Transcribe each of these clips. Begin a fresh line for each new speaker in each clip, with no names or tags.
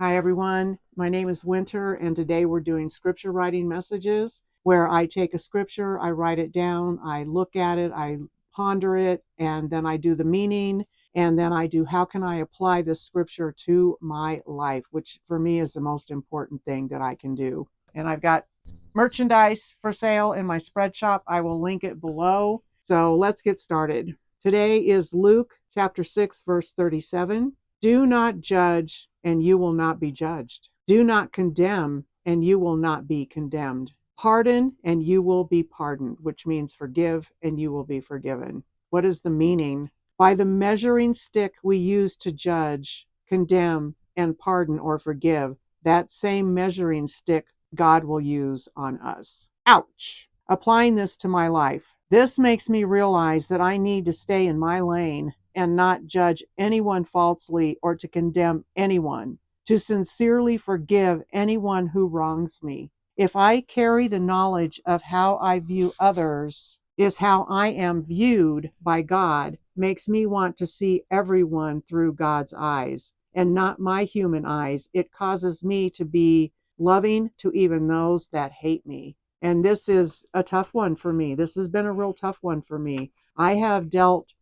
Hi, everyone. My name is Winter, and today we're doing scripture writing messages where I take a scripture, I write it down, I look at it, I ponder it, and then I do the meaning, and then I do how can I apply this scripture to my life, which for me is the most important thing that I can do. And I've got merchandise for sale in my Spreadshop. I will link it below. So let's get started. Today is Luke chapter 6, verse 37. Do not judge, and you will not be judged. Do not condemn, and you will not be condemned. Pardon, and you will be pardoned, which means forgive, and you will be forgiven. What is the meaning? By the measuring stick we use to judge, condemn, and pardon or forgive, that same measuring stick God will use on us. Ouch! Applying this to my life. This makes me realize that I need to stay in my lane and not judge anyone falsely or to condemn anyone, to sincerely forgive anyone who wrongs me. If I carry the knowledge of how I view others is how I am viewed by God, makes me want to see everyone through God's eyes and not my human eyes. It causes me to be loving to even those that hate me. And this is a tough one for me. This has been a real tough one for me. I have dealt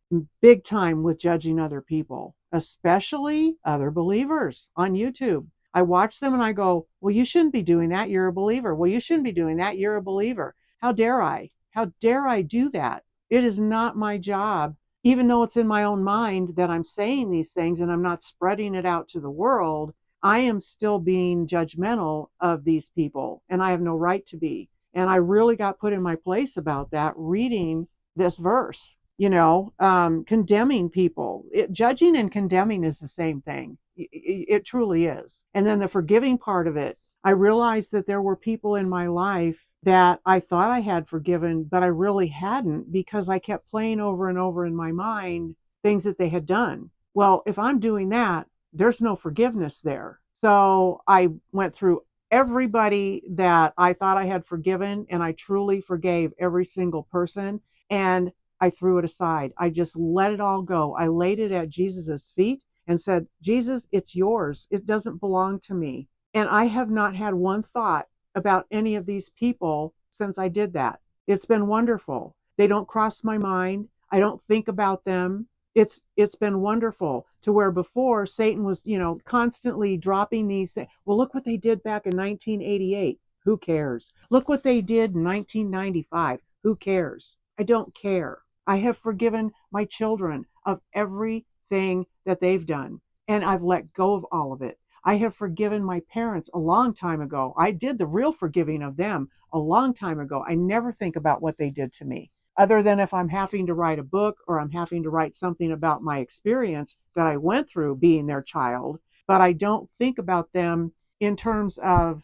big time with judging other people, especially other believers on YouTube. I watch them and I go, well, you shouldn't be doing that. You're a believer. Well, you shouldn't be doing that. You're a believer. How dare I? How dare I do that? It is not my job, even though it's in my own mind that I'm saying these things and I'm not spreading it out to the world. I am still being judgmental of these people, and I have no right to be. And I really got put in my place about that reading this verse. Condemning people. Judging and condemning is the same thing. It truly is. And then the forgiving part of it, I realized that there were people in my life that I thought I had forgiven, but I really hadn't, because I kept playing over and over in my mind things that they had done. Well, if I'm doing that, there's no forgiveness there. So I went through everybody that I thought I had forgiven, and I truly forgave every single person. And I threw it aside. I just let it all go. I laid it at Jesus's feet and said, Jesus, it's yours. It doesn't belong to me. And I have not had one thought about any of these people since I did that. It's been wonderful. They don't cross my mind. I don't think about them. It's been wonderful, to where before Satan was, constantly dropping these things. Well, look what they did back in 1988. Who cares? Look what they did in 1995. Who cares? I don't care. I have forgiven my children of everything that they've done, and I've let go of all of it. I have forgiven my parents a long time ago. I did the real forgiving of them a long time ago. I never think about what they did to me, other than if I'm having to write a book or I'm having to write something about my experience that I went through being their child. But I don't think about them in terms of,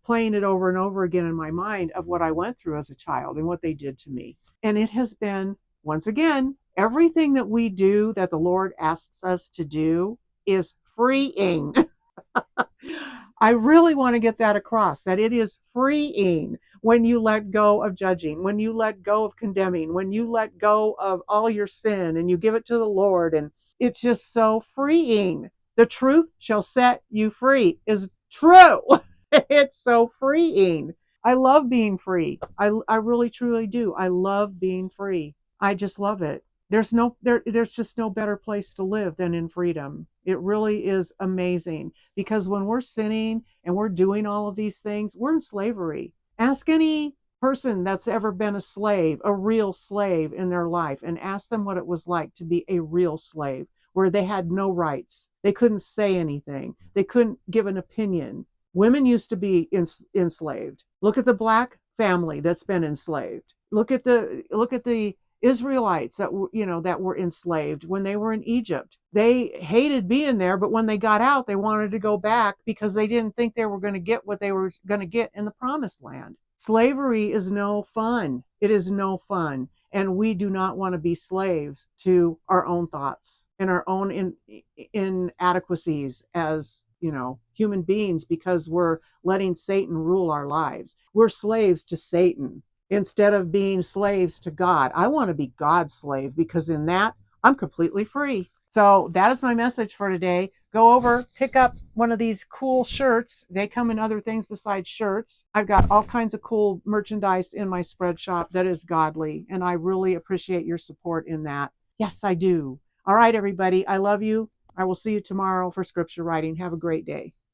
playing it over and over again in my mind of what I went through as a child and what they did to me. And it has been, once again, everything that we do that the Lord asks us to do is freeing. I really want to get that across, that it is freeing when you let go of judging, when you let go of condemning, when you let go of all your sin and you give it to the Lord. And it's just so freeing. The truth shall set you free is true. It's so freeing. I love being free. I really truly do. I love being free. I just love it. There's just no better place to live than in freedom. It really is amazing, because when we're sinning and we're doing all of these things, we're in slavery. Ask any person that's ever been a slave, a real slave in their life, and ask them what it was like to be a real slave, where they had no rights. They couldn't say anything. They couldn't give an opinion. Women used to be enslaved. Look at the black family that's been enslaved. Look at the Israelites that were enslaved when they were in Egypt. They hated being there, but when they got out, they wanted to go back because they didn't think they were going to get what they were going to get in the promised land. Slavery is no fun. It is no fun. And we do not want to be slaves to our own thoughts and our own inadequacies as human beings, because we're letting Satan rule our lives. We're slaves to Satan instead of being slaves to God. I want to be God's slave, because in that I'm completely free. So that is my message for today. Go over, pick up one of these cool shirts. They come in other things besides shirts. I've got all kinds of cool merchandise in my Spreadshop that is godly, and I really appreciate your support in that. Yes, I do. All right, everybody. I love you. I will see you tomorrow for scripture writing. Have a great day.